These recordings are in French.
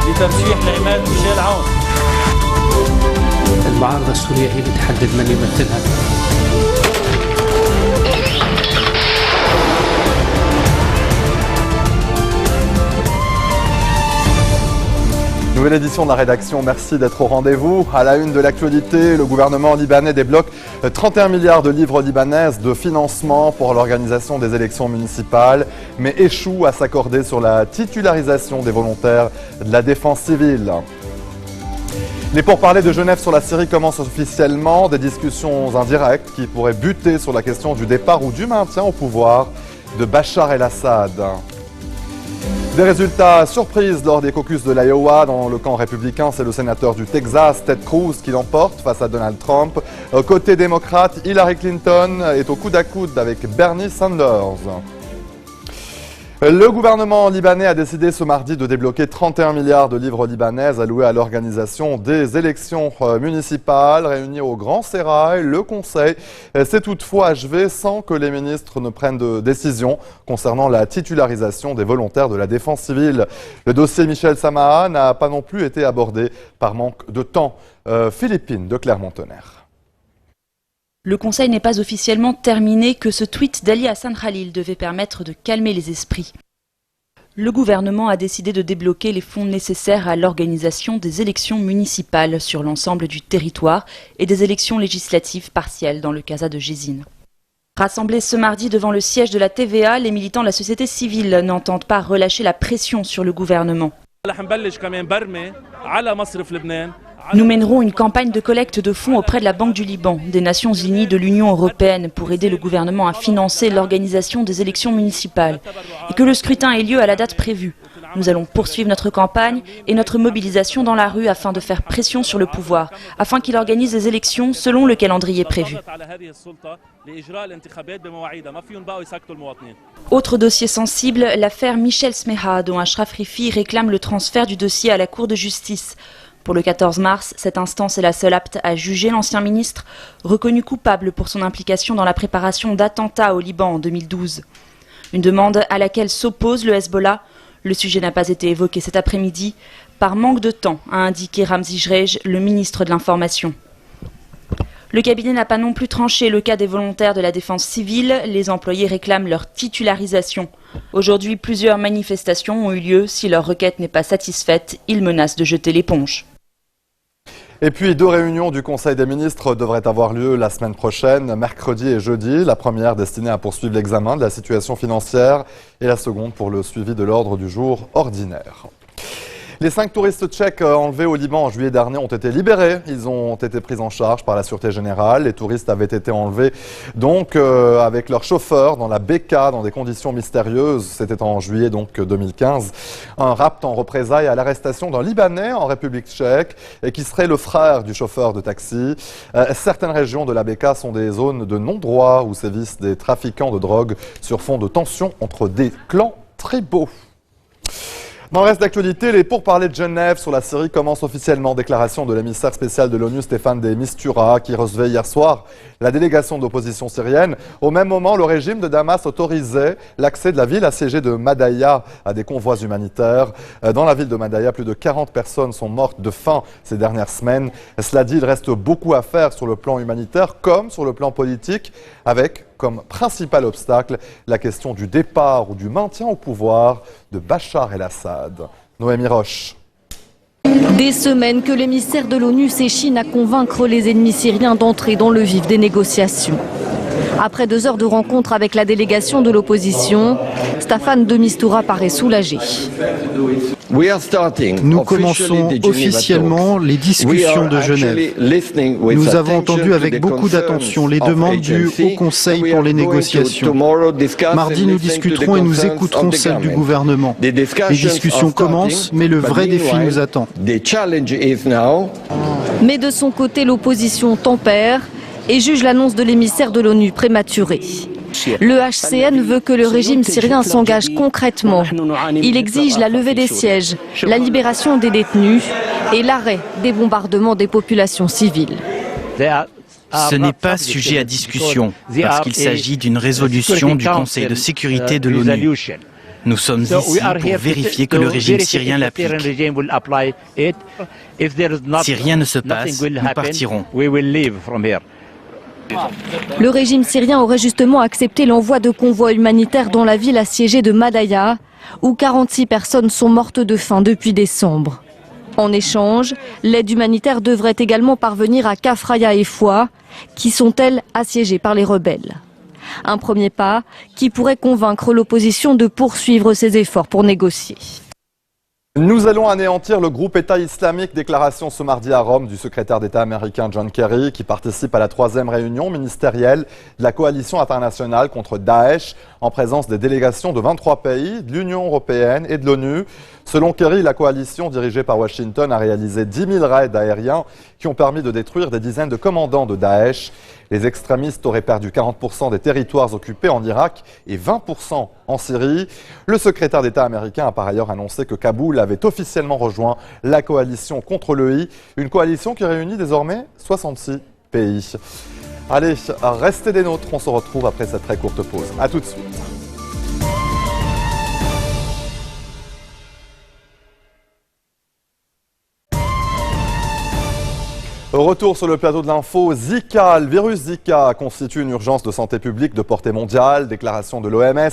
لترشيح العماد ميشيل عون. المعارضة السورية هي اللي تحدد من يمثلها. Nouvelle édition de la rédaction, merci d'être au rendez-vous. À la une de l'actualité, le gouvernement libanais débloque 31 milliards de livres libanaises de financement pour l'organisation des élections municipales, mais échoue à s'accorder sur la titularisation des volontaires de la défense civile. Les pourparlers de Genève sur la Syrie commencent officiellement, des discussions indirectes qui pourraient buter sur la question du départ ou du maintien au pouvoir de Bachar el-Assad. Des résultats surprises lors des caucus de l'Iowa. Dans le camp républicain, c'est le sénateur du Texas, Ted Cruz, qui l'emporte face à Donald Trump. Côté démocrate, Hillary Clinton est au coude à coude avec Bernie Sanders. Le gouvernement libanais a décidé ce mardi de débloquer 31 milliards de livres libanaises alloués à l'organisation des élections municipales réunies au Grand Sérail. Le Conseil s'est toutefois achevé sans que les ministres ne prennent de décision concernant la titularisation des volontaires de la défense civile. Le dossier Michel Samaha n'a pas non plus été abordé par manque de temps. Philippine de Clermont-Tonnerre. Le Conseil n'est pas officiellement terminé que ce tweet d'Ali Hassan Khalil devait permettre de calmer les esprits. Le gouvernement a décidé de débloquer les fonds nécessaires à l'organisation des élections municipales sur l'ensemble du territoire et des élections législatives partielles dans le Casa de Jézine. Rassemblés ce mardi devant le siège de la TVA, les militants de la société civile n'entendent pas relâcher la pression sur le gouvernement. Nous mènerons une campagne de collecte de fonds auprès de la Banque du Liban, des Nations Unies, de l'Union européenne pour aider le gouvernement à financer l'organisation des élections municipales et que le scrutin ait lieu à la date prévue. Nous allons poursuivre notre campagne et notre mobilisation dans la rue afin de faire pression sur le pouvoir, afin qu'il organise les élections selon le calendrier prévu. Autre dossier sensible, l'affaire Michel Smeha, dont Ashraf Rifi réclame le transfert du dossier à la Cour de justice. Pour le 14 mars, cette instance est la seule apte à juger l'ancien ministre, reconnu coupable pour son implication dans la préparation d'attentats au Liban en 2012. Une demande à laquelle s'oppose le Hezbollah. Le sujet n'a pas été évoqué cet après-midi, par manque de temps, a indiqué Ramzi Jrej, le ministre de l'Information. Le cabinet n'a pas non plus tranché le cas des volontaires de la défense civile. Les employés réclament leur titularisation. Aujourd'hui, plusieurs manifestations ont eu lieu. Si leur requête n'est pas satisfaite, ils menacent de jeter l'éponge. Et puis, 2 réunions du Conseil des ministres devraient avoir lieu la semaine prochaine, mercredi et jeudi. La première destinée à poursuivre l'examen de la situation financière et la seconde pour le suivi de l'ordre du jour ordinaire. Les 5 touristes tchèques enlevés au Liban en juillet dernier ont été libérés. Ils ont été pris en charge par la Sûreté Générale. Les touristes avaient été enlevés donc avec leur chauffeur dans la Beka dans des conditions mystérieuses. C'était en juillet donc 2015. Un rapt en représailles à l'arrestation d'un Libanais en République tchèque et qui serait le frère du chauffeur de taxi. Certaines régions de la Beka sont des zones de non-droit où sévissent des trafiquants de drogue sur fond de tensions entre des clans tribaux. Dans le reste d'actualité, les pourparlers de Genève sur la Syrie commencent officiellement. Déclaration de l'émissaire spécial de l'ONU, Stéphane de Mistura, qui recevait hier soir la délégation de l'opposition syrienne. Au même moment, le régime de Damas autorisait l'accès de la ville assiégée de Madaya à des convois humanitaires. Dans la ville de Madaya, plus de 40 personnes sont mortes de faim ces dernières semaines. Cela dit, il reste beaucoup à faire sur le plan humanitaire comme sur le plan politique, avec comme principal obstacle la question du départ ou du maintien au pouvoir de Bachar el-Assad. Noémie Roche. Des semaines que l'émissaire de l'ONU s'échine à convaincre les ennemis syriens d'entrer dans le vif des négociations. Après 2 heures de rencontre avec la délégation de l'opposition, Stéphane de Mistura paraît soulagé. Nous commençons officiellement les discussions de Genève. Nous avons entendu avec beaucoup d'attention les demandes du Haut Conseil pour les négociations. Mardi, nous discuterons et nous écouterons celles du gouvernement. Les discussions commencent, mais le vrai défi nous attend. Mais de son côté, l'opposition tempère et juge l'annonce de l'émissaire de l'ONU prématurée. Le HCN veut que le régime syrien s'engage concrètement. Il exige la levée des sièges, la libération des détenus et l'arrêt des bombardements des populations civiles. Ce n'est pas sujet à discussion, parce qu'il s'agit d'une résolution du Conseil de sécurité de l'ONU. Nous sommes ici pour vérifier que le régime syrien l'applique. Si rien ne se passe, nous partirons. Le régime syrien aurait justement accepté l'envoi de convois humanitaires dans la ville assiégée de Madaya, où 46 personnes sont mortes de faim depuis décembre. En échange, l'aide humanitaire devrait également parvenir à Kafraya et Foua, qui sont elles assiégées par les rebelles. Un premier pas qui pourrait convaincre l'opposition de poursuivre ses efforts pour négocier. Nous allons anéantir le groupe État islamique, déclaration ce mardi à Rome du secrétaire d'État américain John Kerry, qui participe à la 3e réunion ministérielle de la coalition internationale contre Daesh, en présence des délégations de 23 pays, de l'Union européenne et de l'ONU. Selon Kerry, la coalition dirigée par Washington a réalisé 10 000 raids aériens qui ont permis de détruire des dizaines de commandants de Daesh. Les extrémistes auraient perdu 40% des territoires occupés en Irak et 20% en Syrie. Le secrétaire d'État américain a par ailleurs annoncé que Kaboul avait officiellement rejoint la coalition contre l'EI, une coalition qui réunit désormais 66 pays. Allez, restez des nôtres, on se retrouve après cette très courte pause. A tout de suite. Retour sur le plateau de l'info. Zika, le virus Zika constitue une urgence de santé publique de portée mondiale. Déclaration de l'OMS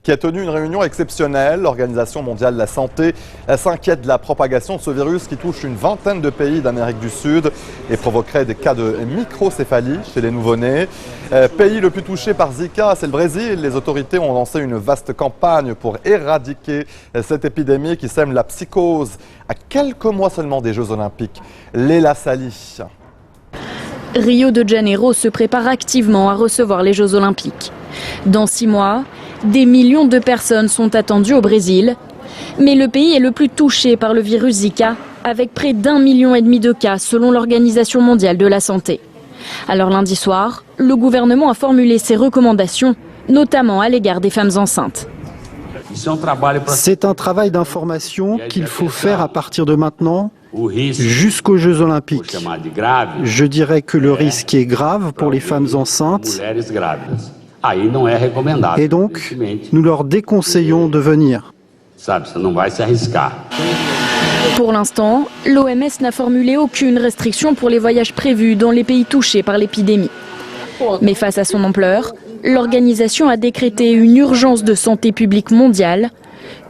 qui a tenu une réunion exceptionnelle. L'Organisation mondiale de la santé s'inquiète de la propagation de ce virus qui touche une vingtaine de pays d'Amérique du Sud et provoquerait des cas de microcéphalie chez les nouveau-nés. Pays le plus touché par Zika, c'est le Brésil. Les autorités ont lancé une vaste campagne pour éradiquer cette épidémie qui sème la psychose à quelques mois seulement des Jeux Olympiques. Léla Sali. Rio de Janeiro se prépare activement à recevoir les Jeux Olympiques. Dans 6 mois, des millions de personnes sont attendues au Brésil. Mais le pays est le plus touché par le virus Zika, avec près d'1,5 million de cas selon l'Organisation mondiale de la santé. Alors lundi soir, le gouvernement a formulé ses recommandations, notamment à l'égard des femmes enceintes. C'est un travail d'information qu'il faut faire à partir de maintenant jusqu'aux Jeux Olympiques. Je dirais que le risque est grave pour les femmes enceintes et donc nous leur déconseillons de venir. Pour l'instant, l'OMS n'a formulé aucune restriction pour les voyages prévus dans les pays touchés par l'épidémie. Mais face à son ampleur, l'organisation a décrété une urgence de santé publique mondiale,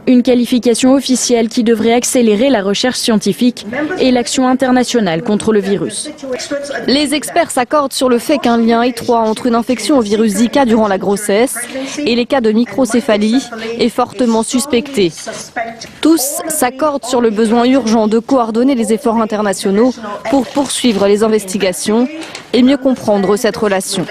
une qualification officielle qui devrait accélérer la recherche scientifique et l'action internationale contre le virus. Les experts s'accordent sur le fait qu'un lien étroit entre une infection au virus Zika durant la grossesse et les cas de microcéphalie est fortement suspecté. Tous s'accordent sur le besoin urgent de coordonner les efforts internationaux pour poursuivre les investigations et mieux comprendre cette relation.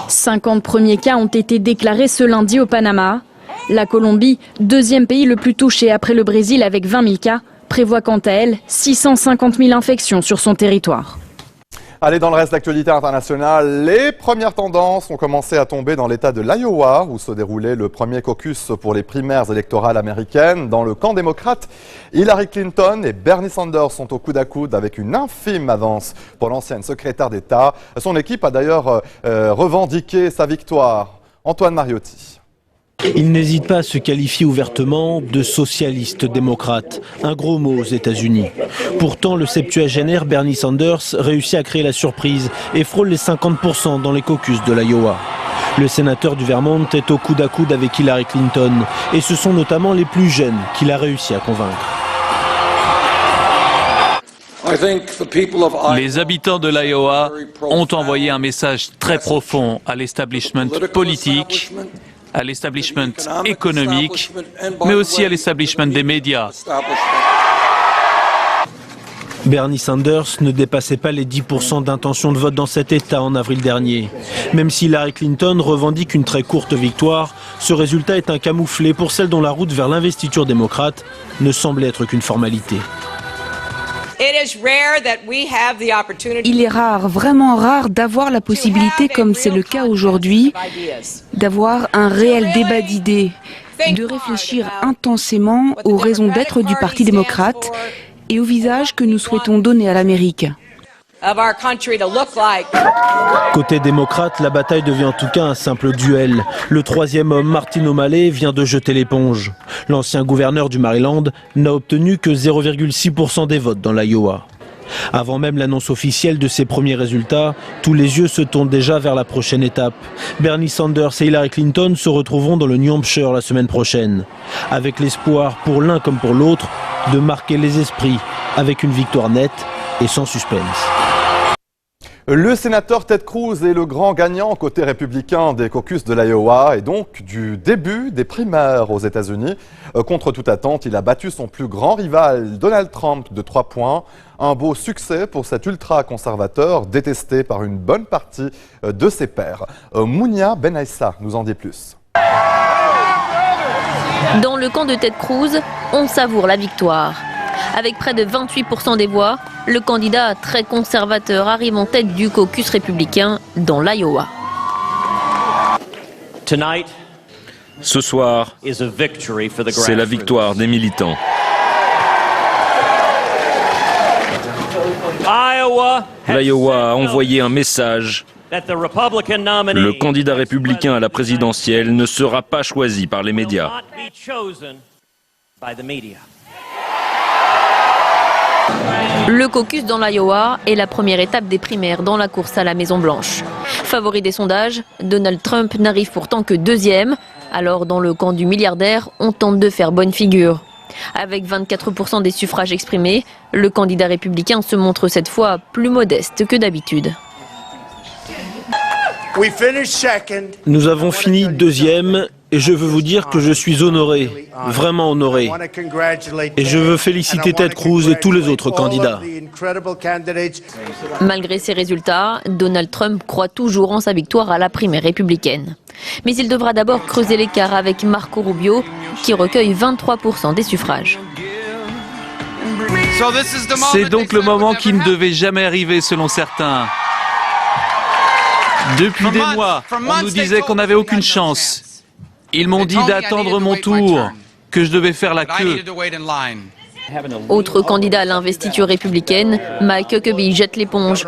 50 premiers cas ont été déclarés ce lundi au Panama. La Colombie, 2e pays le plus touché après le Brésil avec 20 000 cas, prévoit quant à elle 650 000 infections sur son territoire. Allez, dans le reste de l'actualité internationale, les premières tendances ont commencé à tomber dans l'État de l'Iowa, où se déroulait le premier caucus pour les primaires électorales américaines. Dans le camp démocrate, Hillary Clinton et Bernie Sanders sont au coude à coude avec une infime avance pour l'ancienne secrétaire d'État. Son équipe a d'ailleurs revendiqué sa victoire. Antoine Mariotti. Il n'hésite pas à se qualifier ouvertement de socialiste démocrate, un gros mot aux États-Unis. Pourtant, le septuagénaire Bernie Sanders réussit à créer la surprise et frôle les 50% dans les caucus de l'Iowa. Le sénateur du Vermont est au coude à coude avec Hillary Clinton et ce sont notamment les plus jeunes qu'il a réussi à convaincre. Les habitants de l'Iowa ont envoyé un message très profond à l'establishment politique, à l'establishment économique, mais aussi à l'establishment des médias. Bernie Sanders ne dépassait pas les 10% d'intention de vote dans cet État en avril dernier. Même si Hillary Clinton revendique une très courte victoire, ce résultat est un camouflet pour celle dont la route vers l'investiture démocrate ne semblait être qu'une formalité. Il est rare, vraiment rare, d'avoir la possibilité, comme c'est le cas aujourd'hui, d'avoir un réel débat d'idées, de réfléchir intensément aux raisons d'être du Parti démocrate et au visage que nous souhaitons donner à l'Amérique. Côté démocrate, la bataille devient en tout cas un simple duel. Le troisième homme, Martin O'Malley, vient de jeter l'éponge. L'ancien gouverneur du Maryland n'a obtenu que 0,6% des votes dans l'Iowa. Avant même l'annonce officielle de ses premiers résultats, tous les yeux se tournent déjà vers la prochaine étape. Bernie Sanders et Hillary Clinton se retrouveront dans le New Hampshire la semaine prochaine, avec l'espoir pour l'un comme pour l'autre de marquer les esprits avec une victoire nette et sans suspense. Le sénateur Ted Cruz est le grand gagnant côté républicain des caucus de l'Iowa et donc du début des primaires aux États-Unis. Contre toute attente, il a battu son plus grand rival Donald Trump de 3 points. Un beau succès pour cet ultra-conservateur détesté par une bonne partie de ses pairs. Mounia Benaissa nous en dit plus. Dans le camp de Ted Cruz, on savoure la victoire. Avec près de 28% des voix, le candidat très conservateur arrive en tête du caucus républicain dans l'Iowa. Ce soir, c'est la victoire des militants. L'Iowa a envoyé un message. Le candidat républicain à la présidentielle ne sera pas choisi par les médias. Le caucus dans l'Iowa est la première étape des primaires dans la course à la Maison-Blanche. Favori des sondages, Donald Trump n'arrive pourtant que deuxième. Alors dans le camp du milliardaire, on tente de faire bonne figure. Avec 24% des suffrages exprimés, le candidat républicain se montre cette fois plus modeste que d'habitude. Nous avons fini deuxième et je veux vous dire que je suis honoré, vraiment honoré. Et je veux féliciter Ted Cruz et tous les autres candidats. Malgré ces résultats, Donald Trump croit toujours en sa victoire à la primaire républicaine. Mais il devra d'abord creuser l'écart avec Marco Rubio, qui recueille 23% des suffrages. C'est donc le moment qui ne devait jamais arriver selon certains. Depuis des mois, on nous disait qu'on n'avait aucune chance. Ils m'ont dit d'attendre mon tour, que je devais faire la queue. Autre candidat à l'investiture républicaine, Mike Huckabee jette l'éponge.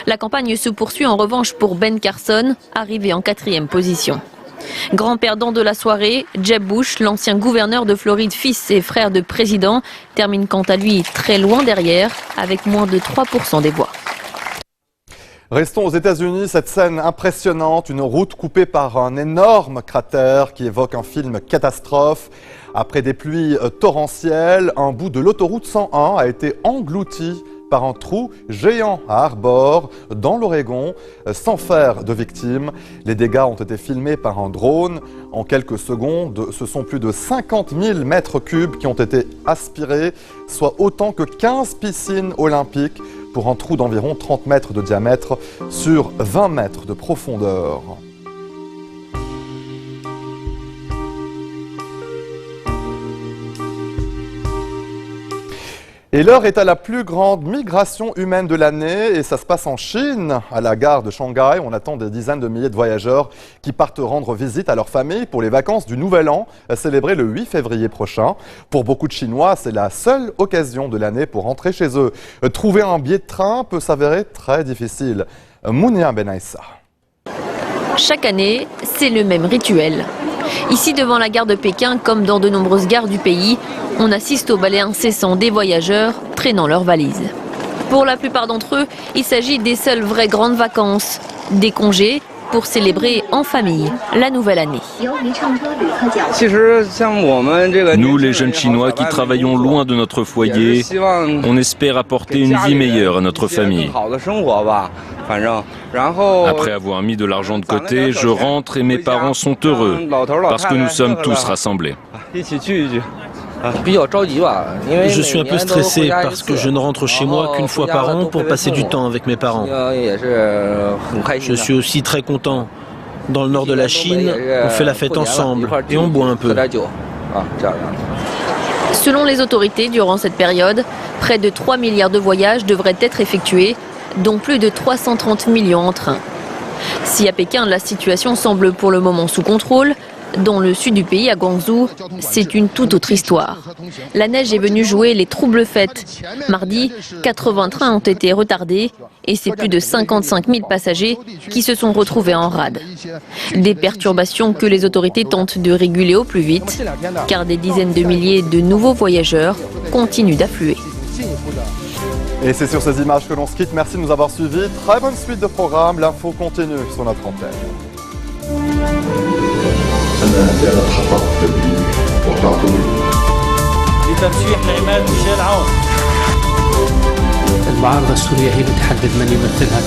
La campagne se poursuit en revanche pour Ben Carson, arrivé en 4e position. Grand perdant de la soirée, Jeb Bush, l'ancien gouverneur de Floride, fils et frère de président, termine quant à lui très loin derrière, avec moins de 3% des voix. Restons aux États-Unis, cette scène impressionnante, une route coupée par un énorme cratère qui évoque un film catastrophe. Après des pluies torrentielles, un bout de l'autoroute 101 a été englouti par un trou géant à Arbor, dans l'Oregon, sans faire de victimes. Les dégâts ont été filmés par un drone. En quelques secondes, ce sont plus de 50 000 mètres cubes qui ont été aspirés, soit autant que 15 piscines olympiques, pour un trou d'environ 30 mètres de diamètre sur 20 mètres de profondeur. Et l'heure est à la plus grande migration humaine de l'année et ça se passe en Chine. À la gare de Shanghai, on attend des dizaines de milliers de voyageurs qui partent rendre visite à leur famille pour les vacances du Nouvel An, célébrées le 8 février prochain. Pour beaucoup de Chinois, c'est la seule occasion de l'année pour rentrer chez eux. Trouver un billet de train peut s'avérer très difficile. Mounia Benaissa. Chaque année, c'est le même rituel. Ici, devant la gare de Pékin, comme dans de nombreuses gares du pays, on assiste au balai incessant des voyageurs traînant leurs valises. Pour la plupart d'entre eux, il s'agit des seules vraies grandes vacances, des congés pour célébrer en famille la nouvelle année. Nous, les jeunes Chinois qui travaillons loin de notre foyer, on espère apporter une vie meilleure à notre famille. Après avoir mis de l'argent de côté, je rentre et mes parents sont heureux parce que nous sommes tous rassemblés. Je suis un peu stressé parce que je ne rentre chez moi qu'une fois par an pour passer du temps avec mes parents. Je suis aussi très content. Dans le nord de la Chine, on fait la fête ensemble et on boit un peu. Selon les autorités, durant cette période, près de 3 milliards de voyages devraient être effectués, dont plus de 330 millions en train. Si à Pékin, la situation semble pour le moment sous contrôle, Dans le sud du pays, à Guangzhou, c'est une toute autre histoire. La neige est venue jouer les troubles fêtes. Mardi, 80 trains ont été retardés et c'est plus de 55 000 passagers qui se sont retrouvés en rade. Des perturbations que les autorités tentent de réguler au plus vite, car des dizaines de milliers de nouveaux voyageurs continuent d'affluer. Et c'est sur ces images que l'on se quitte. Merci de nous avoir suivis. Très bonne suite de programme. L'info continue sur notre antenne. المعارضة السورية هي اللي تحدد من يمثلها.